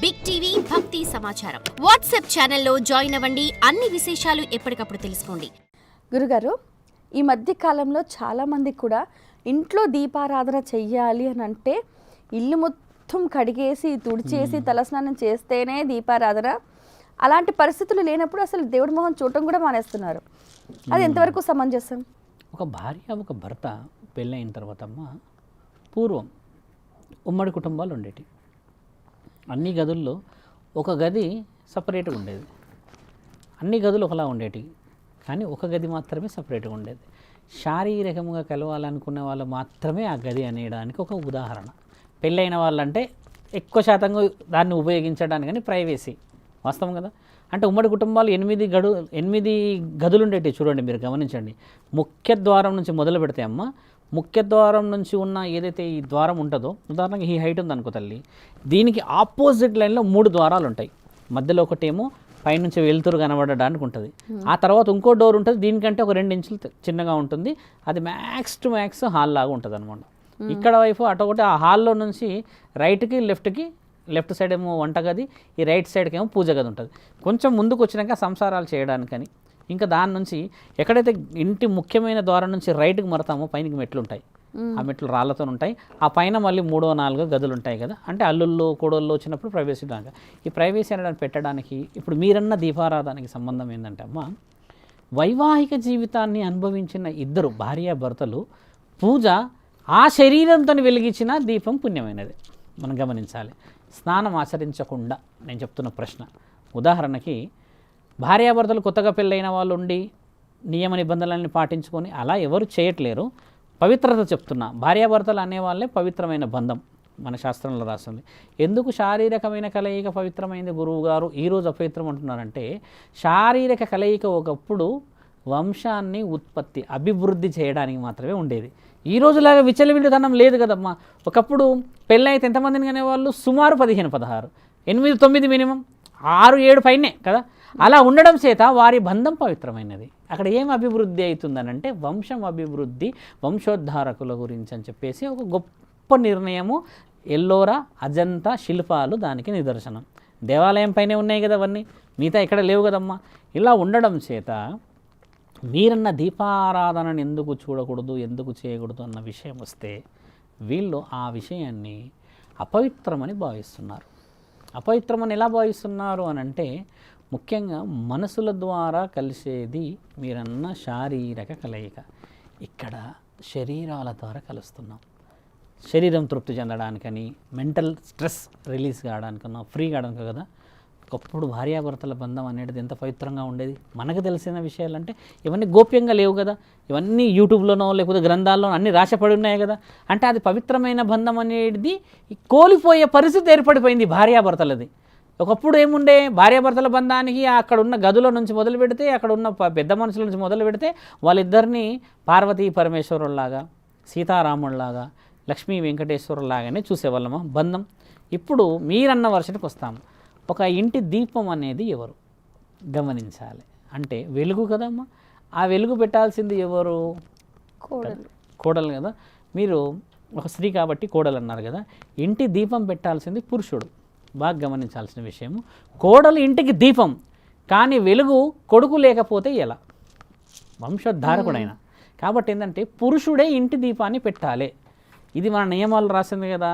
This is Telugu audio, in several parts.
బిగ్ టీవీ భక్తి సమాచారం వాట్సాప్ ఛానల్లో జాయిన్ అవ్వండి. అన్ని విశేషాలు ఎప్పటికప్పుడు తెలుసుకోండి. గురుగారు, ఈ మధ్య కాలంలో చాలామంది కూడా ఇంట్లో దీపారాధన చెయ్యాలి అని అంటే ఇల్లు మొత్తం కడిగేసి తుడిచేసి తలస్నానం చేస్తేనే దీపారాధన. అలాంటి పరిస్థితులు లేనప్పుడు అసలు దేవుడి మొహం చూడటం కూడా మానేస్తున్నారు. అది ఎంతవరకు సమంజసం? ఒక భార్య ఒక భర్త పెళ్ళైన తర్వాత పూర్వం ఉమ్మడి కుటుంబాలు ఉండేవి. అన్ని గదుల్లో ఒక గది సపరేట్గా ఉండేది, అన్ని గదులు ఒకలా ఉండేవి, కానీ ఒక గది మాత్రమే సపరేట్గా ఉండేది. శారీరకంగా కలవాలనుకునే వాళ్ళు మాత్రమే ఆ గది అనేయడానికి ఒక ఉదాహరణ. పెళ్ళైన వాళ్ళంటే ఎక్కువ శాతంగా దాన్ని ఉపయోగించడానికి కానీ ప్రైవసీ వాస్తవం కదా. అంటే ఉమ్మడి కుటుంబాలు 8 గదులు ఉండేవి. చూడండి, మీరు గమనించండి. ముఖ్య ద్వారం నుంచి మొదలు పెడితే ముఖ్య ద్వారం నుంచి ఉన్న ఏదైతే ఈ ద్వారం ఉంటుందో, ఉదాహరణకి ఈ హైట్ ఉందనుకో తల్లి, దీనికి ఆపోజిట్ లైన్లో 3 ద్వారాలు ఉంటాయి. మధ్యలో ఒకటేమో పైనుంచి వెలుతురు కనబడడానికి ఉంటుంది. ఆ తర్వాత ఇంకో డోర్ ఉంటుంది, దీనికంటే ఒక 2 ఇంచులు చిన్నగా ఉంటుంది. అది మ్యాక్స్ టు మ్యాక్స్ హాల్ లాగా ఉంటుంది అనమాట. ఇక్కడ వైపు అటు ఒకటి ఆ హాల్లో నుంచి రైట్కి లెఫ్ట్ సైడ్ ఏమో వంటగది, ఈ రైట్ సైడ్కి ఏమో పూజ గది ఉంటుంది. కొంచెం ముందుకు వచ్చినాక సంసారాలు చేయడానికని ఇంకా దాని నుంచి ఎక్కడైతే ఇంటి ముఖ్యమైన ద్వారం నుంచి రైట్కి మరతామో పైనకి మెట్లు ఉంటాయి. ఆ మెట్లు రాళ్లతో ఉంటాయి. ఆ పైన మళ్ళీ 3వ 4వ గదులు ఉంటాయి కదా. అంటే అల్లుళ్ళు కోడళ్ళు వచ్చినప్పుడు ప్రైవసీ దాకా ఈ ప్రైవసీ అనడానికి పెట్టడానికి ఇప్పుడు మీరన్న దీపారాధనకి సంబంధం ఏంటంటే వైవాహిక జీవితాన్ని అనుభవించిన ఇద్దరు భార్యాభర్తలు పూజ ఆ శరీరంతో వెలిగించిన దీపం పుణ్యమైనది మనం గమనించాలి. స్నానం ఆచరించకుండా నేను చెప్తున్న ప్రశ్న, ఉదాహరణకి భార్యాభర్తలు కొత్తగా పెళ్ళైన వాళ్ళు ఉండి నియమ నిబంధనలన్నీ పాటించుకొని అలా ఎవరు చేయట్లేరు. పవిత్రత చెప్తున్నా, భార్యాభర్తలు అనేవాళ్ళే పవిత్రమైన బంధం మన శాస్త్రంలో రాస్తుంది. ఎందుకు శారీరకమైన కలయిక పవిత్రమైంది గురువు గారు ఈరోజు అపవిత్రం అంటున్నారంటే, శారీరక కలయిక ఒకప్పుడు వంశాన్ని అభివృద్ధి చేయడానికి మాత్రమే ఉండేది. ఈ రోజులాగా విచ్చలవిడితనం లేదు కదమ్మా. ఒకప్పుడు పెళ్ళైతే ఎంతమందిని కనేవాళ్ళు? సుమారు 15-16, 8-9 మినిమం, 6-7 పైనే కదా. అలా ఉండడం చేత వారి బంధం పవిత్రమైనది. అక్కడ ఏం అభివృద్ధి అవుతుందనంటే వంశం అభివృద్ధి, వంశోద్ధారకుల గురించి అని చెప్పేసి ఒక గొప్ప నిర్ణయము. ఎల్లోరా అజంతా శిల్పాలు దానికి నిదర్శనం. దేవాలయం పైనే ఉన్నాయి కదా అవన్నీ, మిగతా ఎక్కడ లేవు కదమ్మా. ఇలా ఉండడం చేత మీరన్న దీపారాధనను ఎందుకు చూడకూడదు, ఎందుకు చేయకూడదు అన్న విషయం వస్తే వీళ్ళు ఆ విషయాన్ని అపవిత్రమని భావిస్తున్నారు. అపవిత్రమని ఎలా భావిస్తున్నారు అని అంటే, ముఖ్యంగా మనసుల ద్వారా కలిసేది మీరన్న శారీరక కలయిక. ఇక్కడ శరీరాల ద్వారా కలుస్తున్నాం. శరీరం తృప్తి చెందడానికని, మెంటల్ స్ట్రెస్ రిలీజ్ కావడానికన్నా, ఫ్రీ కావడానికి కదా. ఒకప్పుడు భార్యాభర్తల బంధం అనేది ఎంత పవిత్రంగా ఉండేది. మనకు తెలిసిన విషయాలంటే ఇవన్నీ గోప్యంగా లేవు కదా. ఇవన్నీ యూట్యూబ్లోనో లేకపోతే గ్రంథాల్లోనో అన్నీ రాసపడి ఉన్నాయి కదా. అంటే అది పవిత్రమైన బంధం అనేది కోల్పోయే పరిస్థితి ఏర్పడిపోయింది భార్యాభర్తలది. ఒకప్పుడు ఏముండే, భార్యాభర్తల బంధానికి అక్కడ ఉన్న గదుల నుంచి మొదలు పెడితే, అక్కడ ఉన్న పెద్ద మనుషుల నుంచి మొదలు పెడితే వాళ్ళిద్దరినీ పార్వతీ పరమేశ్వరుల్లాగా, సీతారాముల్లాగా, లక్ష్మీ వెంకటేశ్వరులాగానే చూసేవాళ్ళమా బంధం. ఇప్పుడు మీరన్న వర్షానికి వస్తాము. ఒక ఇంటి దీపం అనేది ఎవరు గమనించాలి. అంటే వెలుగు కదమ్మా. ఆ వెలుగు పెట్టాల్సింది ఎవరు? కోడలు కదా. మీరు ఒక స్త్రీ కాబట్టి కోడలు అన్నారు కదా. ఇంటి దీపం పెట్టాల్సింది పురుషుడు. బాగా గమనించాల్సిన విషయము, కోడలు ఇంటికి దీపం, కానీ వెలుగు కొడుకు లేకపోతే ఎలా? వంశోద్ధారకుడైన కాబట్టి ఏంటంటే పురుషుడే ఇంటి దీపాన్ని పెట్టాలి. ఇది మన నియమాలు రాసింది కదా.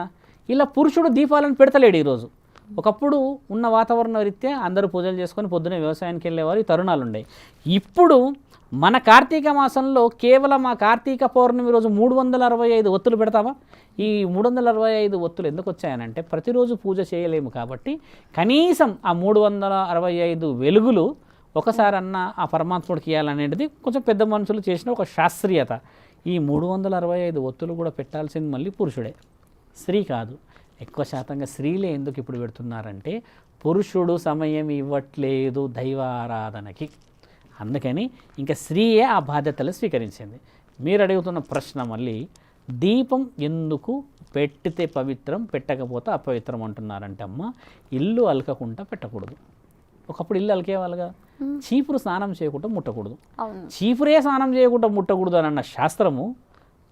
ఇలా పురుషుడు దీపాలను పెడతలేడు ఈరోజు. ఒకప్పుడు ఉన్న వాతావరణ రీత్యా అందరూ పూజలు చేసుకొని పొద్దునే వ్యవసాయానికి వెళ్ళేవారు, ఈ తరుణాలు ఉన్నాయి. ఇప్పుడు మన కార్తీక మాసంలో కేవలం ఆ కార్తీక పౌర్ణమి రోజు 365 ఒత్తులు పెడతామా? ఈ 365 ఒత్తులు ఎందుకు వచ్చాయనంటే, ప్రతిరోజు పూజ చేయలేము కాబట్టి కనీసం ఆ 365 వెలుగులు ఒకసారన్నా ఆ పరమాత్ముడికి ఇవ్వాలనేది కొంచెం పెద్ద మనుషులు చేసిన ఒక శాస్త్రీయత. ఈ 365 ఒత్తులు కూడా పెట్టాల్సింది మళ్ళీ పురుషుడే, స్త్రీ కాదు. ఎక్కువ శాతంగా స్త్రీలే ఎందుకు ఇప్పుడు పెడుతున్నారంటే, పురుషుడు సమయం ఇవ్వట్లేదు దైవారాధనకి. అందుకని ఇంకా స్త్రీయే ఆ బాధ్యతలు స్వీకరించింది. మీరు అడుగుతున్న ప్రశ్న మళ్ళీ, దీపం ఎందుకు పెట్టితే పవిత్రం, పెట్టకపోతే అపవిత్రం అంటున్నారంటే ఇల్లు అలకకుండా పెట్టకూడదు. ఒకప్పుడు ఇల్లు అలికేవాళ్ళుగా, చీపురు స్నానం చేయకుండా ముట్టకూడదు. చీపురే స్నానం చేయకుండా ముట్టకూడదు అని అన్న శాస్త్రము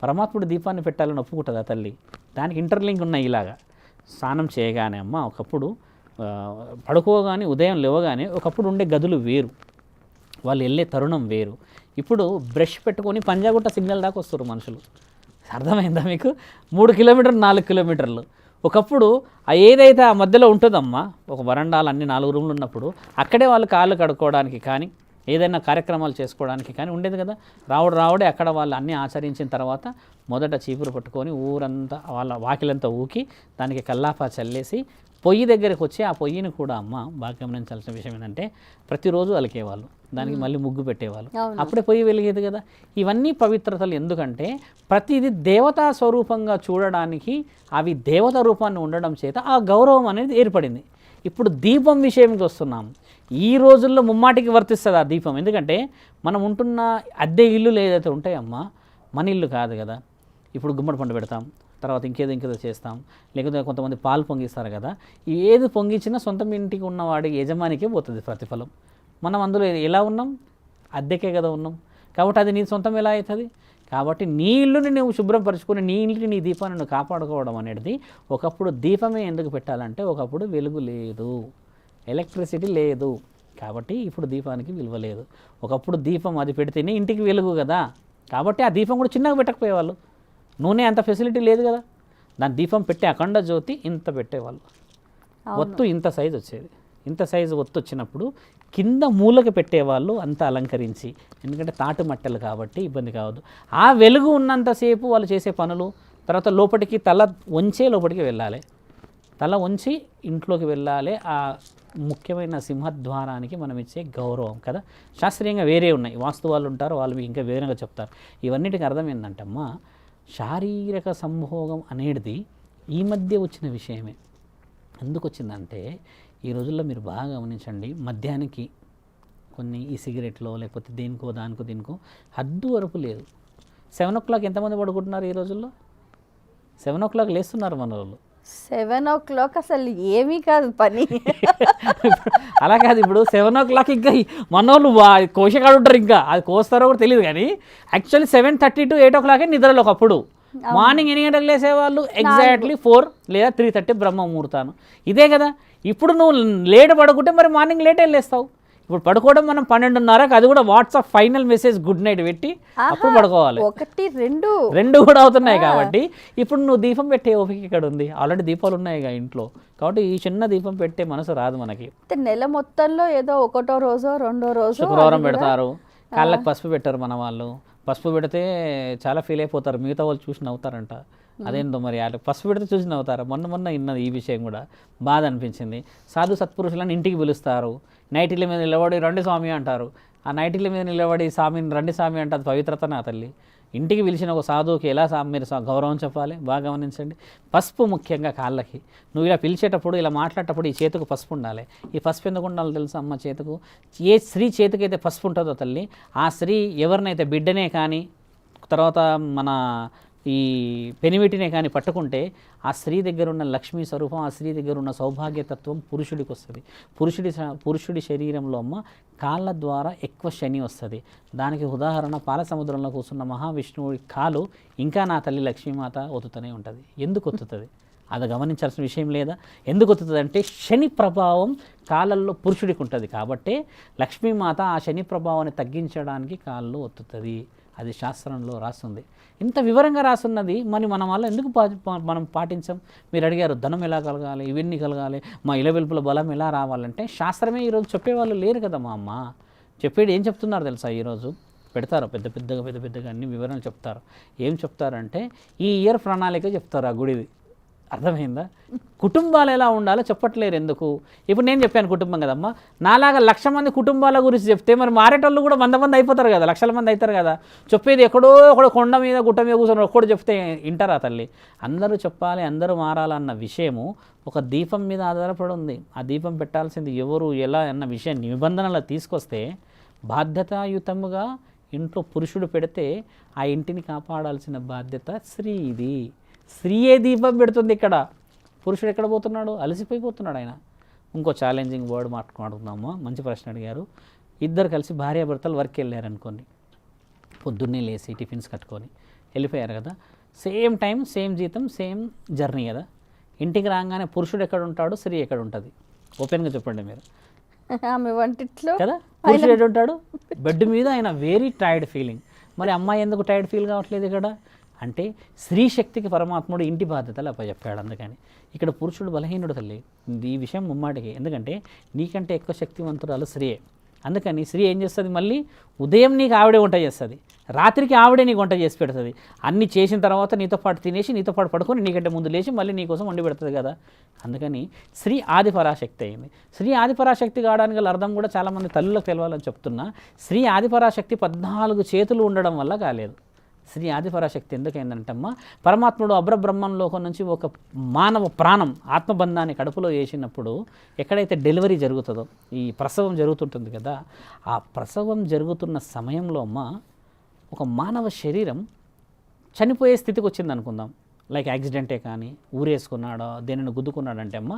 పరమాత్ముడు దీపాన్ని పెట్టాలని ఒప్పుకుంటుందా తల్లి? దానికి ఇంటర్లింక్ ఉన్నాయి. ఇలాగా స్నానం చేయగానే ఒకప్పుడు పడుకోగానే ఉదయం లేవగానే ఒకప్పుడు ఉండే గదులు వేరు, వాళ్ళు వెళ్ళే తరుణం వేరు. ఇప్పుడు బ్రష్ పెట్టుకొని పంజాగుట్ట సిగ్నల్ దాకా వస్తారు మనుషులు. అర్థమైందా మీకు? 3 కిలోమీటర్లు 4 కిలోమీటర్లు. ఒకప్పుడు ఏదైతే ఆ మధ్యలో ఉంటుందమ్మా, ఒక వరండాలు అన్ని 4 రూమ్లు ఉన్నప్పుడు అక్కడే వాళ్ళు కాళ్ళు కడుక్కోవడానికి కానీ ఏదైనా కార్యక్రమాలు చేసుకోవడానికి కానీ ఉండేది కదా. రావుడే అక్కడ వాళ్ళు అన్నీ ఆచరించిన తర్వాత మొదట చీపురు పట్టుకొని ఊరంతా వాళ్ళ వాకిలంతా ఊకి దానికి కల్లాపా చల్లేసి పొయ్యి దగ్గరికి వచ్చి ఆ పొయ్యిని కూడా అమ్మ బాగా గమనించాల్సిన విషయం ఏంటంటే ప్రతిరోజు అలికేవాళ్ళు, దానికి మళ్ళీ ముగ్గు పెట్టేవాళ్ళు, అప్పుడే పొయ్యి వెలిగేది కదా. ఇవన్నీ పవిత్రతలు. ఎందుకంటే ప్రతిదీ దేవతా స్వరూపంగా చూడడానికి అవి దేవత రూపాన్ని ఉండడం చేత ఆ గౌరవం అనేది ఏర్పడింది. ఇప్పుడు దీపం విషయంకి వస్తున్నాం. ఈ రోజుల్లో ముమ్మాటికి వర్తిస్తుంది ఆ దీపం. ఎందుకంటే మనం ఉంటున్న అద్దె ఇల్లులు ఏదైతే ఉంటాయమ్మా, మన ఇల్లు కాదు కదా. ఇప్పుడు గుమ్మడి పండు పెడతాం, తర్వాత ఇంకేదో చేస్తాం, లేకపోతే కొంతమంది పాలు పొంగిస్తారు కదా. ఏది పొంగించినా సొంతం ఇంటికి ఉన్నవాడి యజమానికే పోతుంది ప్రతిఫలం. మనం అందులో ఎలా ఉన్నాం? అద్దెకే కదా ఉన్నాం. కాబట్టి అది నీ సొంతం ఎలా అవుతుంది? కాబట్టి నీ ఇల్లుని నువ్వు శుభ్రపరచుకొని నీ ఇంటిని నీ దీపాన్ని నువ్వు కాపాడుకోవడం అనేది. ఒకప్పుడు దీపమే ఎందుకు పెట్టాలంటే ఒకప్పుడు వెలుగు లేదు, ఎలక్ట్రిసిటీ లేదు, కాబట్టి ఇప్పుడు దీపానికి విలువ లేదు. ఒకప్పుడు దీపం అది పెడితేనే ఇంటికి వెలుగు కదా. కాబట్టి ఆ దీపం కూడా చిన్నగా పెట్టకపోయేవాళ్ళు. నూనె అంత ఫెసిలిటీ లేదు కదా. దాని దీపం పెట్టే అఖండ జ్యోతి ఇంత పెట్టేవాళ్ళు. ఒత్తు ఇంత సైజు వచ్చేది. ఇంత సైజు ఒత్తు వచ్చినప్పుడు కింద మూలకి పెట్టేవాళ్ళు అంత అలంకరించి. ఎందుకంటే తాటు మట్టెలు కాబట్టి ఇబ్బంది కావద్దు. ఆ వెలుగు ఉన్నంతసేపు వాళ్ళు చేసే పనులు. తర్వాత లోపలికి తల వంచే లోపలికి వెళ్ళాలి, తల వంచి ఇంట్లోకి వెళ్ళాలి. ఆ ముఖ్యమైన సింహద్వారానికి మనం ఇచ్చే గౌరవం కదా. శాస్త్రీయంగా వేరే ఉన్నాయి, వాస్తు వాళ్ళు ఉంటారు, వాళ్ళు ఇంకా వేరేగా చెప్తారు. ఇవన్నిటికి అర్థం ఏంటంటే అమ్మా, శారీరక సంభోగం అనేది ఈ మధ్య వచ్చిన విషయమే. ఎందుకు వచ్చిందంటే ఈ రోజుల్లో మీరు బాగా గమనించండి, మద్యానికి కొన్ని ఈ సిగరెట్లో లేకపోతే దీనికో హద్దు వరకు లేదు. 7 o'clock ఎంతమంది పడుకుంటున్నారు ఈ రోజుల్లో? 7 o'clock లేస్తున్నారు మన వాళ్ళు. 7 o'clock అసలు ఏమీ కాదు పని. అలా కాదు, ఇప్పుడు 7 o'clock ఇంకా మన వాళ్ళు కోశకాడు ఉంటారు, ఇంకా అది కోస్తారో కూడా తెలియదు. కానీ యాక్చువల్లీ 7:30 to 8 o'clock నిద్రలో ఒకప్పుడు. మార్నింగ్ ఎన్ని గంటలకు లేసేవాళ్ళు? ఎగ్జాక్ట్లీ 4 లేదా 3:30 బ్రహ్మ ముహూర్తాను. ఇదే కదా. ఇప్పుడు నువ్వు లేట్ పడుకుంటే మరి మార్నింగ్ లేటే లేస్తావు. ఇప్పుడు పడుకోవడం మనం 12:30కి, అది కూడా WhatsApp final message good night పెట్టి అప్పుడు పడుకోవాలి. 1 2 కూడా అవుతున్నాయి. కాబట్టి ఇప్పుడు నువ్వు దీపం పెట్టే ఓపిక ఇక్కడ ఉంది. ఆల్రెడీ దీపాలు ఉన్నాయిగా ఇంట్లో. కాబట్టి ఈ చిన్న దీపం పెట్టే మనసు రాదు మనకి. నెల మొత్తంలో ఏదో 1వ రోజో 2వ రోజో శుక్రవారం పెడతారు, కాళ్ళకి పసుపు పెట్టారు మన వాళ్ళు. పసుపు పెడితే చాలా ఫీల్ అయిపోతారు, మిగతా వాళ్ళు చూసి నవ్వుతారంట. అదేందో మరి పసుపు పెడితే చూసి నవ్వుతారు. మొన్న ఇన్నది ఈ విషయం కూడా బాధ అనిపించింది. సాధు సత్పురుషులను ఇంటికి పిలుస్తారు, నైటిల మీద నిలబడి రండి స్వామి అంటారు. ఆ నైటిల మీద నిలబడి స్వామిని రండి స్వామి అంటే అది పవిత్రత నా తల్లి. ఇంటికి పిలిచిన ఒక సాధువుకి ఎలా మీరు గౌరవం చెప్పాలి బాగా గమనించండి. పసుపు ముఖ్యంగా కాళ్ళకి. నువ్వు ఇలా పిలిచేటప్పుడు ఇలా మాట్లాడేటప్పుడు ఈ చేతికి పసుపు ఉండాలి. ఈ పసుపు ఎందుకు ఉండాలో తెలుసు అమ్మ? చేతికి ఏ స్త్రీ చేతికి అయితే పసుపు ఉంటుందో తల్లి, ఆ స్త్రీ ఎవరినైతే బిడ్డనే కానీ తర్వాత మన ఈ పెనిమిటినే కానీ పట్టుకుంటే ఆ స్త్రీ దగ్గర ఉన్న లక్ష్మీ స్వరూపం, ఆ స్త్రీ దగ్గర ఉన్న సౌభాగ్యతత్వం పురుషుడికి వస్తుంది. పురుషుడి శరీరంలో అమ్మ కాళ్ళ ద్వారా ఎక్కువ శని వస్తుంది. దానికి ఉదాహరణ పాల సముద్రంలో కూర్చున్న మహావిష్ణువుడి కాలు ఇంకా నా తల్లి లక్ష్మీమాత ఒత్తుతూనే ఉంటుంది. ఎందుకు ఒత్తుతుంది? అది గమనించాల్సిన విషయం లేదా? ఎందుకు ఒత్తుతుంది అంటే శని ప్రభావం కాళ్ళల్లో పురుషుడికి ఉంటుంది. కాబట్టి లక్ష్మీమాత ఆ శని ప్రభావాన్ని తగ్గించడానికి కాళ్ళు ఒత్తుతుంది. అది శాస్త్రంలో రాస్తుంది. ఇంత వివరంగా రాస్తున్నది మన వల్ల ఎందుకు మనం పాటించాం? మీరు అడిగారు ధనం ఎలా కలగాలి, ఇవన్నీ కలగాలి, మా ఇలవెల్పుల బలం ఎలా రావాలంటే శాస్త్రమే ఈరోజు చెప్పేవాళ్ళు లేరు కదా. మా అమ్మ చెప్పేది ఏం చెప్తున్నారు తెలుసా? ఈరోజు పెడతారు పెద్ద పెద్దగా అన్ని వివరణలు చెప్తారు. ఏం చెప్తారంటే ఈ ఇయర్ ప్రణాళిక చెప్తారు ఆ గుడిది. అర్థమైందా? కుటుంబాలు ఎలా ఉండాలో చెప్పట్లేరు. ఎందుకు? ఇప్పుడు నేను చెప్పాను కుటుంబం కదమ్మా, నాలాగా 1,00,000 మంది కుటుంబాల గురించి చెప్తే మరి మారేటోళ్ళు కూడా 100 మంది అయిపోతారు కదా, 1,00,000 మంది అవుతారు కదా. చెప్పేది ఎక్కడో ఒకడు కొండ మీద గుట్ట మీద కూర్చొని ఒక్కడు చెప్తే వింటారా తల్లి? అందరూ చెప్పాలి, అందరూ మారాలన్న విషయము ఒక దీపం మీద ఆధారపడి ఉంది. ఆ దీపం పెట్టాల్సింది ఎవరు ఎలా అన్న విషయం నిబంధనలు తీసుకొస్తే బాధ్యతాయుతముగా ఇంట్లో పురుషుడు పెడితే ఆ ఇంటిని కాపాడాల్సిన బాధ్యత స్త్రీది. స్త్రీయే దీపం పెడుతుంది. ఇక్కడ పురుషుడు ఎక్కడ పోతున్నాడు? అలసిపోయిపోతున్నాడు ఆయన. ఇంకో ఛాలెంజింగ్ వర్డ్ మాట్లాడుతున్నాము. మంచి ప్రశ్న అడిగారు. ఇద్దరు కలిసి భార్యాభర్తలు వర్క్ వెళ్ళారనుకోండి, పొద్దున్నే లేచి టిఫిన్స్ కట్టుకొని వెళ్ళిపోయారు కదా, సేమ్ టైం సేమ్ జీతం సేమ్ జర్నీ కదా. ఇంటికి రాగానే పురుషుడు ఎక్కడ ఉంటాడు, స్త్రీ ఎక్కడ ఉంటుంది? ఓపెన్గా చెప్పండి మీరు ఆమె వంటిట్లో కదా. పురుషుడు ఎటు ఉంటాడు, బెడ్ మీద ఆయన వెరీ టైర్డ్ ఫీలింగ్. మరి అమ్మాయి ఎందుకు టైర్డ్ ఫీల్ కావట్లేదు ఇక్కడ అంటే స్త్రీ శక్తికి పరమాత్ముడు ఇంటి బాధ్యతలు అప్పచెప్పాడు. అందుకని ఇక్కడ పురుషుడు బలహీనుడు తల్లి, ఈ విషయం ముమ్మాటికి. ఎందుకంటే నీకంటే ఎక్కువ శక్తివంతురాలు స్త్రీయే. అందుకని స్త్రీ ఏం చేస్తుంది, మళ్ళీ ఉదయం నీకు ఆవిడే వంట చేస్తుంది, రాత్రికి ఆవిడే నీకు వంట చేసి పెడుతుంది. అన్నీ చేసిన తర్వాత నీతో పాటు తినేసి నీతో పాటు పడుకొని నీకంటే ముందు లేచి మళ్ళీ నీకోసం వండి పెడుతుంది కదా. అందుకని స్త్రీ ఆది పరాశక్తి అయింది. స్త్రీ ఆది పరాశక్తి కావడానికి గల అర్థం కూడా చాలామంది తల్లులకు తెలవాలని చెప్తున్నా. స్త్రీ ఆది పరాశక్తి 14 చేతులు ఉండడం వల్ల కాలేదు. స్త్రీ ఆది పరాశక్తి ఎందుకైందంటమ్మా, పరమాత్ముడు అబ్రబ్రహ్మంలోకం నుంచి ఒక మానవ ప్రాణం ఆత్మబంధాన్ని కడుపులో వేసినప్పుడు ఎక్కడైతే డెలివరీ జరుగుతుందో, ఈ ప్రసవం జరుగుతుంటుంది కదా, ఆ ప్రసవం జరుగుతున్న సమయంలో అమ్మ ఒక మానవ శరీరం చనిపోయే స్థితికి వచ్చింది అనుకుందాం. లైక్ యాక్సిడెంటే కానీ ఊరేసుకున్నాడో దేనిని గుద్దుకున్నాడంటే అమ్మ,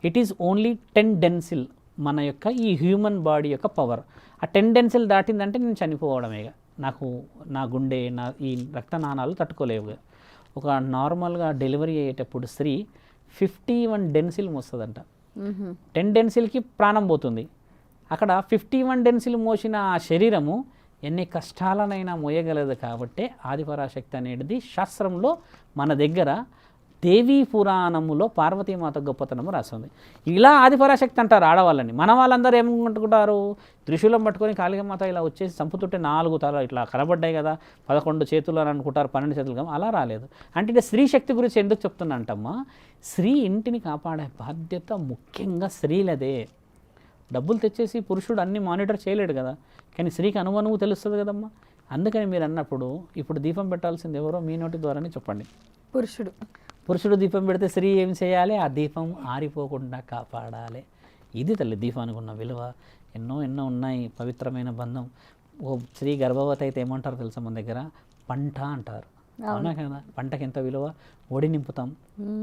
ఇట్ ఈజ్ ఓన్లీ 10 డెన్సిల్ మన యొక్క ఈ హ్యూమన్ బాడీ యొక్క పవర్. ఆ 10 డెన్సిల్ దాటిందంటే నేను చనిపోవడమేగా. నాకు నా గుండె నా ఈ రక్తనాళాలు తట్టుకోలేవు. ఒక నార్మల్గా డెలివరీ అయ్యేటప్పుడు స్త్రీ 51 డెన్సిల్ మోస్తుందంట. 10 డెన్సిల్కి ప్రాణం పోతుంది. అక్కడ 51 డెన్సిల్ మోసిన ఆ శరీరము ఎన్ని కష్టాలనైనా మోయగలదు. కాబట్టి ఆదిపరాశక్తి అనేది శాస్త్రంలో మన దగ్గర దేవీ పురాణములో పార్వతీమాత గొప్పతనము రాస్తుంది. ఇలా ఆదిపరాశక్తి అంటారు ఆడవాళ్ళని. మన వాళ్ళందరూ ఏమనుకుంటారు, త్రిశూలం పట్టుకొని కాళికామాత ఇలా వచ్చేసి చంపుతుంటే 4 తల ఇట్లా కనబడ్డాయి కదా, 11 చేతులు అని అనుకుంటారు, 12 చేతులు కదా. అలా రాలేదు. అంటే స్త్రీ శక్తి గురించి ఎందుకు చెప్తున్నా అంటమ్మా, స్త్రీ ఇంటిని కాపాడే బాధ్యత ముఖ్యంగా స్త్రీలదే. డబ్బులు తెచ్చేసి పురుషుడు అన్ని మానిటర్ చేయలేడు కదా, కానీ స్త్రీకి అనువనువు తెలుస్తుంది కదమ్మా. అందుకని మీరు అన్నప్పుడు ఇప్పుడు దీపం పెట్టాల్సింది ఎవరో మీ నోటి ద్వారానే చెప్పండి. పురుషుడు దీపం పెడితే స్త్రీ ఏం చేయాలి, ఆ దీపం ఆరిపోకుండా కాపాడాలి. ఇది తల్లి దీపానికి ఉన్న విలువ. ఎన్నో ఉన్నాయి. పవిత్రమైన బంధం. ఓ స్త్రీ గర్భవతి అయితే ఏమంటారు తెలుసా మన దగ్గర, పంట అంటారు. అవునా కదా, పంటకి ఎంత విలువ. ఒడి నింపుతాం.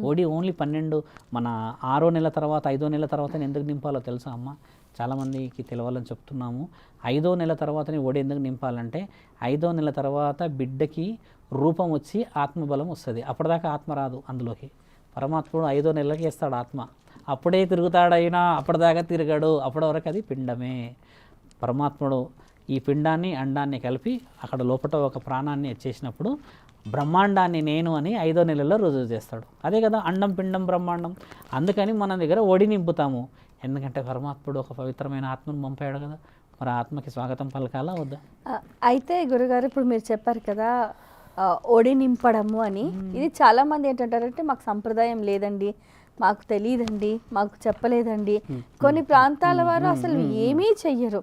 ఒడి ఓన్లీ 12 మన 6వ నెల తర్వాత 5వ నెల తర్వాత ఎందుకు నింపాలో తెలుసా అమ్మ, చాలామందికి తెలవాలని చెప్తున్నాము. 5వ నెల తర్వాతనే ఒడి ఎందుకు నింపాలంటే 5వ నెల తర్వాత బిడ్డకి రూపం వచ్చి ఆత్మబలం వస్తుంది. అప్పటిదాకా ఆత్మ రాదు అందులోకి. పరమాత్ముడు 5వ నెలకి వేస్తాడు ఆత్మ. అప్పుడే తిరుగుతాడైనా అప్పటిదాకా తిరగడు. అప్పటి వరకు అది పిండమే. పరమాత్ముడు ఈ పిండాన్ని అండాన్ని కలిపి అక్కడ లోపల ఒక ప్రాణాన్ని చేసినప్పుడు బ్రహ్మాండాన్ని నేను అని 5వ నెలలో రుజువు చేస్తాడు. అదే కదా అండం పిండం బ్రహ్మాండం. అందుకని మన దగ్గర ఒడి నింపుతాము. ఎందుకంటే పరమాత్ముడు ఒక పవిత్రమైన ఆత్మను పంపాడు కదా, మరి ఆత్మకి స్వాగతం పలకాలా వద్దా? అయితే గురుగారు ఇప్పుడు మీరు చెప్పారు కదా ఒడి నింపడము అని, ఇది చాలామంది ఏంటంటారంటే మాకు సంప్రదాయం లేదండి, మాకు తెలియదండి, మాకు చెప్పలేదండి. కొన్ని ప్రాంతాల వారు అసలు ఏమీ చెయ్యరు.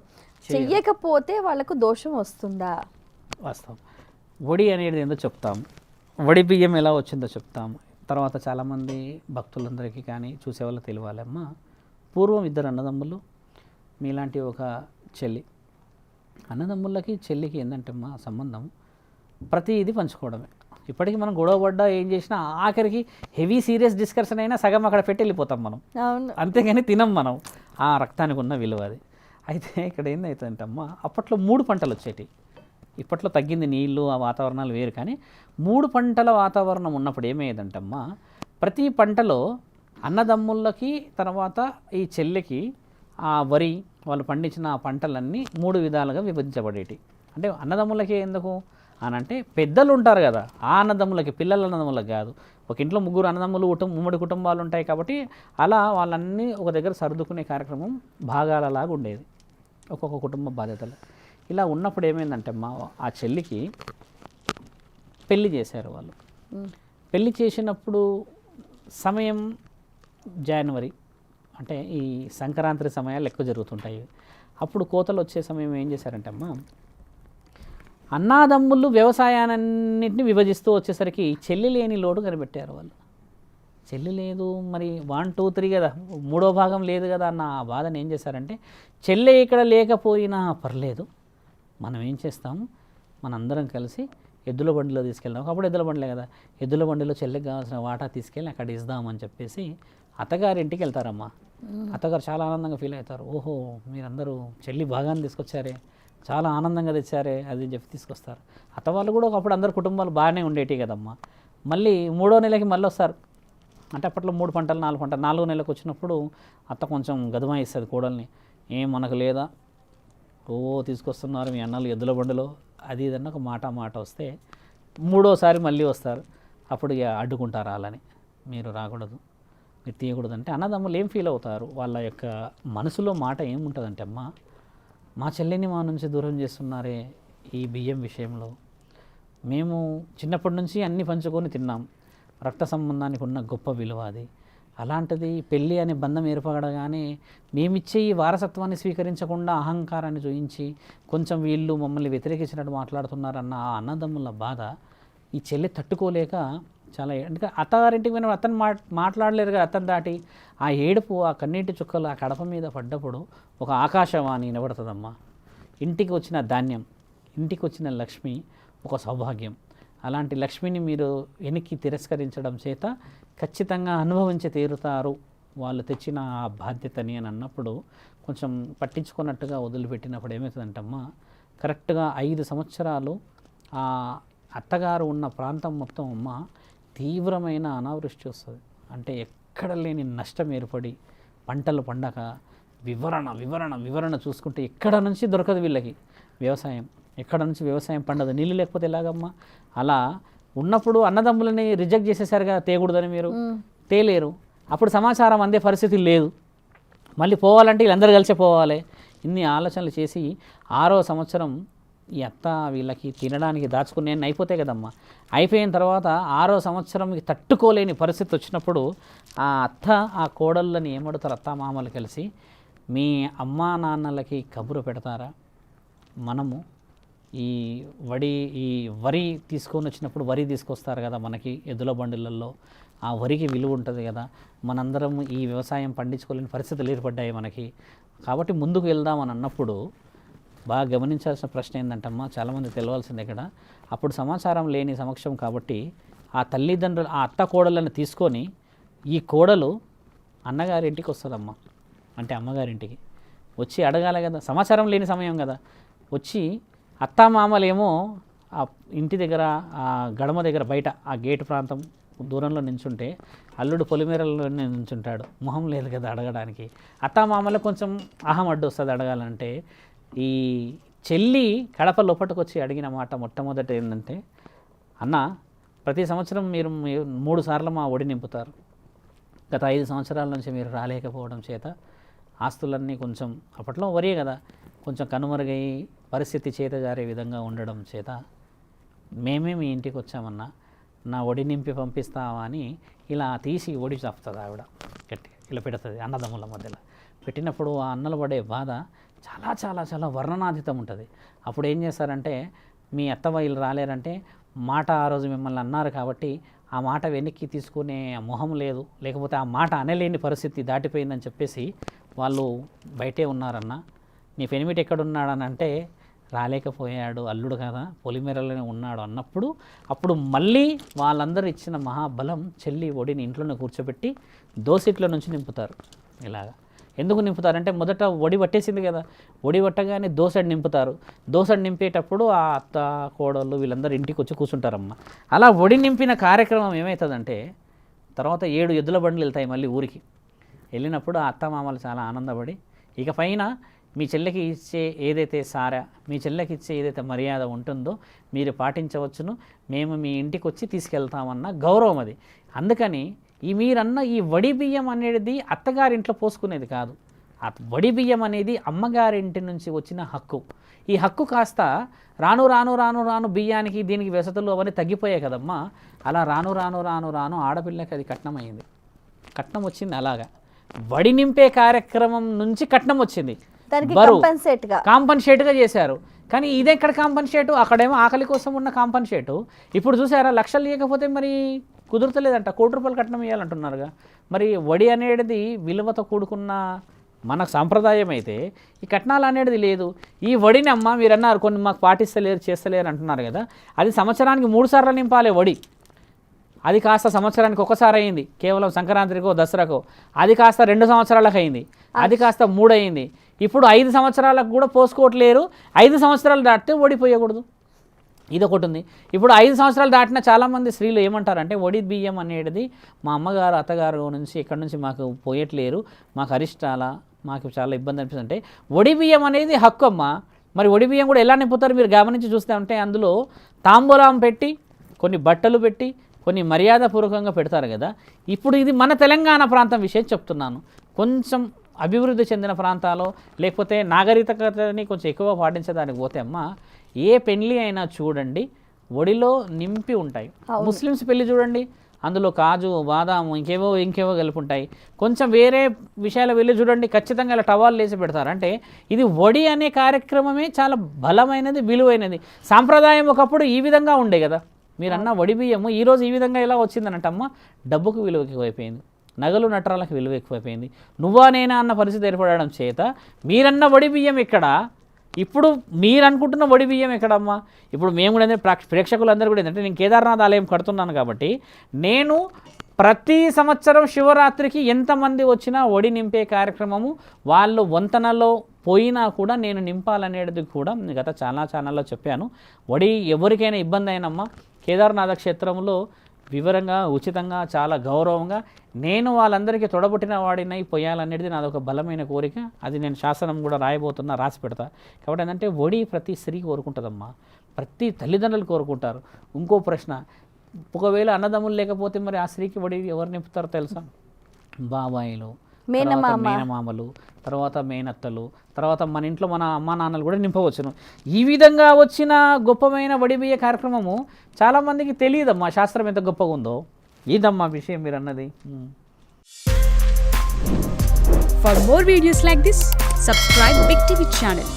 చెయ్యకపోతే వాళ్ళకు దోషం వస్తుందా? వాస్తవం. వడి అనేది ఏందో చెప్తాం, వడి బియ్యం ఎలా వచ్చిందో చెప్తాం. తర్వాత చాలామంది భక్తులందరికీ కానీ చూసేవాళ్ళకి తెలియాలమ్మా, పూర్వం 2 అన్నదమ్ములు, మీలాంటి ఒక చెల్లి. అన్నదమ్ములకి చెల్లికి ఏంటంటే మా సంబంధం ప్రతిదీ పంచుకోవడమే. ఇప్పటికీ మనం గొడవ పడ్డా ఏం చేసినా ఆఖరికి హెవీ సీరియస్ డిస్కషన్ అయినా సగం అక్కడ పెట్టి వెళ్ళిపోతాం మనం. అంతేగాని తినం మనం. ఆ రక్తానికి ఉన్న విలువ అది. అయితే ఇక్కడ ఏందవుతుందంటమ్మా, అప్పట్లో 3 పంటలు వచ్చేటి. ఇప్పట్లో తగ్గింది, నీళ్ళు ఆ వాతావరణాలు వేరు. కానీ 3 పంటల వాతావరణం ఉన్నప్పుడు ఏమయ్యేదంటమ్మా, ప్రతి పంటలో అన్నదమ్ములకి తర్వాత ఈ చెల్లికి ఆ వరి వాళ్ళు పండించిన ఆ పంటలన్నీ 3 విధాలుగా విభజించబడేటి. అంటే అన్నదమ్ములకి ఎందుకు అని అంటే పెద్దలు ఉంటారు కదా, ఆ అన్నదమ్ములకి, పిల్లల అన్నదమ్ములకు కాదు. ఒక ఇంట్లో 3 అన్నదమ్ములు ఉమ్మడి కుటుంబాలు ఉంటాయి కాబట్టి అలా వాళ్ళన్నీ ఒక దగ్గర సర్దుకునే కార్యక్రమం భాగాలలాగా ఉండేది, ఒక్కొక్క కుటుంబ బాధ్యతలు. ఇలా ఉన్నప్పుడు ఏమైందంటే ఆ చెల్లికి పెళ్లి చేశారు వాళ్ళు. పెళ్లి చేసినప్పుడు సమయం జనవరి, అంటే ఈ సంక్రాంతి సమయాలు ఎక్కువ జరుగుతుంటాయి. అప్పుడు కోతలు వచ్చే సమయం ఏం చేశారంటే అన్నాదమ్ములు వ్యవసాయాన్నింటినీ విభజిస్తూ వచ్చేసరికి చెల్లి లేని లోటు కనిపెట్టారు వాళ్ళు. చెల్లి లేదు, మరి 1, 2, 3 కదా, 3వ భాగం లేదు కదా అన్న ఆ బాధను ఏం చేశారంటే, చెల్లె ఇక్కడ లేకపోయినా పర్లేదు, మనం ఏం చేస్తాము, మనందరం కలిసి ఎద్దుల బండిలో తీసుకెళ్దాం. ఒకప్పుడు ఎద్దుల బండిలే కదా, ఎద్దుల బండిలో చెల్లికి కావాల్సిన వాటా తీసుకెళ్ళి అక్కడ ఇద్దామని చెప్పేసి అత్తగారింటికి వెళ్తారమ్మా. అత్తగారు చాలా ఆనందంగా ఫీల్ అవుతారు. ఓహో, మీరందరూ చెల్లి భాగాన్ని తీసుకొచ్చారే, చాలా ఆనందంగా తెచ్చారే అది చెప్పి తీసుకొస్తారు. అత్తవాళ్ళు కూడా ఒకప్పుడు అందరు కుటుంబాలు బాగానే ఉండేటి కదమ్మా. మళ్ళీ 3వ నెలకి మళ్ళీ వస్తారు. అంటే అప్పట్లో 3 పంటలు 4 పంటలు 4 నెలలకు వచ్చినప్పుడు అత్త కొంచెం గదమాయిస్తుంది కోడల్ని, ఏం మనకు లేదా, ఓ తీసుకొస్తున్నారు మీ అన్నలు ఎద్దుల బండిలో, అది ఏదన్నా ఒక మాట వస్తే 3వసారి మళ్ళీ వస్తారు. అప్పుడు ఇక అడ్డుకుంటారు వాళ్ళని, మీరు రాకూడదు, మీరు తీయకూడదు. అంటే అన్నదమ్ములు ఏం ఫీల్ అవుతారు, వాళ్ళ యొక్క మనసులో మాట ఏముంటుందంటే, అమ్మ మా చెల్లిని మా నుంచి దూరం చేస్తున్నారే ఈ బియ్యం విషయంలో, మేము చిన్నప్పటి నుంచి అన్నీ పంచుకొని తిన్నాం, రక్త సంబంధానికి ఉన్న గొప్ప విలువ అది. అలాంటిది పెళ్ళి అనే బంధం ఏర్పడగానే మేమిచ్చే ఈ వారసత్వాన్ని స్వీకరించకుండా అహంకారాన్ని చూయించి కొంచెం వీళ్ళు మమ్మల్ని వ్యతిరేకించినట్టు మాట్లాడుతున్నారన్న ఆ అన్నదమ్ముల బాధ ఈ చెల్లి తట్టుకోలేక చాలా అంటే అత్తగారింటికి పోయిన అతను మాట్లాడలేరు కదా, అతను దాటి ఆ ఏడుపు, ఆ కన్నీటి చుక్కలు ఆ కడప మీద పడ్డప్పుడు ఒక ఆకాశవాణి నిలబడుతుందమ్మా. ఇంటికి వచ్చిన ధాన్యం, ఇంటికి వచ్చిన లక్ష్మి ఒక సౌభాగ్యం. అలాంటి లక్ష్మిని మీరు వెనక్కి తిరస్కరించడం చేత ఖచ్చితంగా అనుభవించి తీరుతారు వాళ్ళు తెచ్చిన ఆ బాధ్యతని అని అన్నప్పుడు కొంచెం పట్టించుకున్నట్టుగా వదిలిపెట్టినప్పుడు ఏమవుతుందంటమ్మా, కరెక్ట్గా 5 సంవత్సరాలు ఆ అత్తగారు ఉన్న ప్రాంతం మొత్తం అమ్మ తీవ్రమైన అనావృష్టి వస్తుంది. అంటే ఎక్కడ లేని నష్టం ఏర్పడి పంటలు పండక వివరణ చూసుకుంటే ఎక్కడ నుంచి దొరకదు వీళ్ళకి వ్యవసాయం, ఎక్కడ నుంచి వ్యవసాయం పండదు, నీళ్ళు లేకపోతే ఎలాగమ్మా. అలా ఉన్నప్పుడు అన్నదమ్ములని రిజెక్ట్ చేసేసారు కదా, తేకూడదని మీరు తేలేరు. అప్పుడు సమాచారం అందే పరిస్థితి లేదు, మళ్ళీ పోవాలంటే వీళ్ళందరూ కలిసి పోవాలి. ఇన్ని ఆలోచనలు చేసి 6వ సంవత్సరం ఈ అత్త వీళ్ళకి తినడానికి దాచుకునే అయిపోతాయి కదమ్మా. అయిపోయిన తర్వాత 6వ సంవత్సరంకి తట్టుకోలేని పరిస్థితి వచ్చినప్పుడు ఆ అత్త ఆ కోడళ్ళని ఏమడుతారు, అత్త మామలు కలిసి, మీ అమ్మా నాన్నలకి కబురు పెడతారా, మనము ఈ వరి తీసుకొని వచ్చినప్పుడు వరి తీసుకొస్తారు కదా మనకి ఎద్దుల బండిలలో, ఆ వరికి విలువ ఉంటుంది కదా, మనందరం ఈ వ్యవసాయం పండించుకోలేని పరిస్థితులు ఏర్పడ్డాయి మనకి, కాబట్టి ముందుకు వెళ్దామని అన్నప్పుడు బాగా గమనించాల్సిన ప్రశ్న ఏంటంటమ్మా, చాలామంది తెలవాల్సింది ఇక్కడ, అప్పుడు సమాచారం లేని సమక్షం కాబట్టి ఆ తల్లిదండ్రులు ఆ అత్త కోడళ్ళని తీసుకొని ఈ కోడలు అన్నగారింటికి వస్తుందమ్మా, అంటే అమ్మగారింటికి వచ్చి అడగాలి కదా, సమాచారం లేని సమయం కదా, వచ్చి అత్తామామలేమో ఆ ఇంటి దగ్గర ఆ గడమ దగ్గర బయట ఆ గేటు ప్రాంతం దూరంలో నించుంటే అల్లుడు పొలిమేరలోనే నించుంటాడు, మొహం లేదు కదా అడగడానికి. అత్తామామలకు కొంచెం అహం అడ్డు వస్తుంది అడగాలంటే. ఈ చెల్లి కడప లోపటికి వచ్చి అడిగిన మాట మొట్టమొదట ఏంటంటే, అన్న ప్రతి సంవత్సరం మీరు 3 సార్లు మా ఒడి నింపుతారు, గత 5 సంవత్సరాల నుంచి మీరు రాలేకపోవడం చేత ఆస్తులన్నీ కొంచెం అప్పట్లో వరే కదా కొంచెం కనుమరుగై పరిస్థితి చేత జారే విధంగా ఉండడం చేత మేమే మీ ఇంటికి వచ్చామన్నా, నా ఒడి నింపి పంపిస్తావా అని ఇలా తీసి ఒడి చాపుతుంది ఆవిడ, గట్టిగా ఇలా పెడుతుంది అన్నదమ్ముల మధ్యలో. పెట్టినప్పుడు ఆ అన్నలు పడే బాధ చాలా చాలా చాలా వర్ణనాతీతం ఉంటుంది. అప్పుడు ఏం చేస్తారంటే, మీ అత్త వీళ్ళు రాలేరంటే మాట ఆ రోజు మిమ్మల్ని అన్నారు కాబట్టి ఆ మాట వెనక్కి తీసుకునే మొహం లేదు, లేకపోతే ఆ మాట అనలేని పరిస్థితి దాటిపోయిందని చెప్పేసి వాళ్ళు బయటే ఉన్నారన్న, నీ పెనిమిటి ఎక్కడున్నాడని అంటే రాలేకపోయాడు, అల్లుడు కదా పొలిమేరలోనే ఉన్నాడు అన్నప్పుడు అప్పుడు మళ్ళీ వాళ్ళందరూ ఇచ్చిన మహాబలం చెల్లి ఒడిని ఇంట్లోనే కూర్చోబెట్టి దోసిట్లో నుంచి నింపుతారు. ఇలాగా ఎందుకు నింపుతారంటే, మొదట ఒడి పట్టేసింది కదా, ఒడి పట్టగానే దోసడి నింపుతారు. దోసడి నింపేటప్పుడు ఆ అత్త కోడళ్ళు వీళ్ళందరూ ఇంటికి వచ్చి కూర్చుంటారమ్మ. అలా ఒడి నింపిన కార్యక్రమం ఏమవుతుందంటే, తర్వాత 7 ఎద్దుల బండ్లు వెళ్తాయి మళ్ళీ ఊరికి. వెళ్ళినప్పుడు ఆ అత్త మామలు చాలా ఆనందపడి, ఇక పైన మీ చెల్లెకి ఇచ్చే ఏదైతే మీ చెల్లెకి ఇచ్చే ఏదైతే మర్యాద ఉంటుందో మీరు పాటించవచ్చును, మేము మీ ఇంటికి వచ్చి తీసుకెళ్తామన్న గౌరవం అది. అందుకని మీరన్న ఈ వడి బియ్యం అనేది అత్తగారింట్లో పోసుకునేది కాదు, ఆ వడి బియ్యం అనేది అమ్మగారింటి నుంచి వచ్చిన హక్కు. ఈ హక్కు కాస్త రాను రాను రాను రాను బియ్యానికి దీనికి వెసతులు అవన్నీ తగ్గిపోయాయి కదమ్మా. అలా రాను రాను రాను రాను ఆడపిల్లకి అది కట్నం అయింది, కట్నం వచ్చింది. అలాగా వడి నింపే కార్యక్రమం నుంచి కట్నం వచ్చింది, కాంపన్సేట్గా చేశారు. కానీ ఇదెక్కడ కాంపన్సేటు, అక్కడేమో ఆకలి కోసం ఉన్న కాంపన్సేటు. ఇప్పుడు చూసారా, లక్షలు ఇవ్వకపోతే మరి కుదురుతలేదంట, ₹1 కోటి కట్నం ఇవ్వాలంటున్నారుగా. మరి వడి అనేది విలువతో కూడుకున్న మన సాంప్రదాయం అయితే ఈ కట్నాలు అనేది లేదు. ఈ వడిని అమ్మ మీరు అన్నారు కొన్ని మాకు పాటిస్తలేరు చేస్తలేరు అంటున్నారు కదా, అది సంవత్సరానికి 3 సార్లు నింపాలి వడి. అది కాస్త సంవత్సరానికి ఒకసారి అయింది, కేవలం సంక్రాంతికో దసరాకో. అది కాస్త 2 సంవత్సరాలకు అయింది, అది కాస్త 3 అయింది. ఇప్పుడు 5 సంవత్సరాలకు కూడా పోసుకోవట్లేరు. 5 సంవత్సరాలు దాటితే ఓడిపోయకూడదు. ఇది ఒకటి ఉంది. ఇప్పుడు 5 సంవత్సరాలు దాటిన చాలామంది స్త్రీలు ఏమంటారంటే ఒడి బియ్యం అనేది మా అమ్మగారు అత్తగారు నుంచి ఎక్కడి నుంచి మాకు పోయట్లేరు, మాకు అరిష్టాల, మాకు చాలా ఇబ్బంది అనిపిస్తుంటే ఒడి బియ్యం అనేది హక్కు అమ్మ. మరి ఒడి బియ్యం కూడా ఎలా నింపుతారు మీరు గమనించి చూస్తే ఉంటే అందులో తాంబూలం పెట్టి కొన్ని బట్టలు పెట్టి కొన్ని మర్యాదపూర్వకంగా పెడతారు కదా. ఇప్పుడు ఇది మన తెలంగాణ ప్రాంతం విషయం చెప్తున్నాను. కొంచెం అభివృద్ధి చెందిన ప్రాంతాల్లో లేకపోతే నాగరికతని కొంచెం ఎక్కువ పాటించడానికి పోతే అమ్మ ఏ పెళ్ళి అయినా చూడండి ఒడిలో నింపి ఉంటాయి. ముస్లిమ్స్ పెళ్ళి చూడండి అందులో కాజు బాదాము ఇంకేవో కలిపి ఉంటాయి. కొంచెం వేరే విషయాలు వెళ్ళి చూడండి ఖచ్చితంగా ఇలా టవాల్ వేసి పెడతారు. అంటే ఇది ఒడి అనే కార్యక్రమమే చాలా బలమైనది, విలువైనది. సాంప్రదాయం ఒకప్పుడు ఈ విధంగా ఉండే కదా. మీరన్న వడి బియ్యము ఈరోజు ఈ విధంగా ఎలా వచ్చిందనంటమ్మ, డబ్బుకు విలువ ఎక్కువైపోయింది, నగలు నట్రాలకు విలువ ఎక్కువైపోయింది, నువ్వా నేనా అన్న పరిస్థితి ఏర్పడడం చేత మీరన్న వడి బియ్యం ఎక్కడ, ఇప్పుడు మీరు అనుకుంటున్న వడి బియ్యం ఎక్కడమ్మా. ఇప్పుడు మేము కూడా ఏంటంటే ప్రేక్షకులందరూ కూడా ఏంటంటే నేను కేదార్నాథ్ ఆలయం కడుతున్నాను కాబట్టి నేను ప్రతి సంవత్సరం శివరాత్రికి ఎంతమంది వచ్చినా వడి నింపే కార్యక్రమము వాళ్ళు వంతనలో పోయినా కూడా నేను నింపాలనేది కూడా గత చాలా ఛానల్లో చెప్పాను. వడి ఎవరికైనా ఇబ్బంది అయినమ్మా కేదార్నాథ క్షేత్రంలో వివరంగా ఉచితంగా చాలా గౌరవంగా నేను వాళ్ళందరికీ తొడబుట్టిన వాడినై పోయాలనేది నాది ఒక బలమైన కోరిక. అది నేను శాసనం కూడా రాయబోతున్నా, రాసి పెడతా. కాబట్టి ఏంటంటే వడి ప్రతి స్త్రీ కోరుకుంటుందమ్మా, ప్రతి తల్లిదండ్రులు కోరుకుంటారు. ఇంకో ప్రశ్న, ఒకవేళ అన్నదమ్ములు లేకపోతే మరి ఆ స్త్రీకి వడి ఎవరు నింపుతారో తెలుసా? బాబాయిలు, మేనమామలు, తర్వాత మేనత్తలు, తర్వాత మన ఇంట్లో మన అమ్మా నాన్నలు కూడా నింపవచ్చును. ఈ విధంగా వచ్చిన గొప్పమైన వడిబియ్య కార్యక్రమము చాలామందికి తెలియదమ్మా, శాస్త్రం ఎంత గొప్పగా ఉందో. ఇదమ్మా విషయం మీరు అన్నది. For more videos like this, subscribe Big TV channel.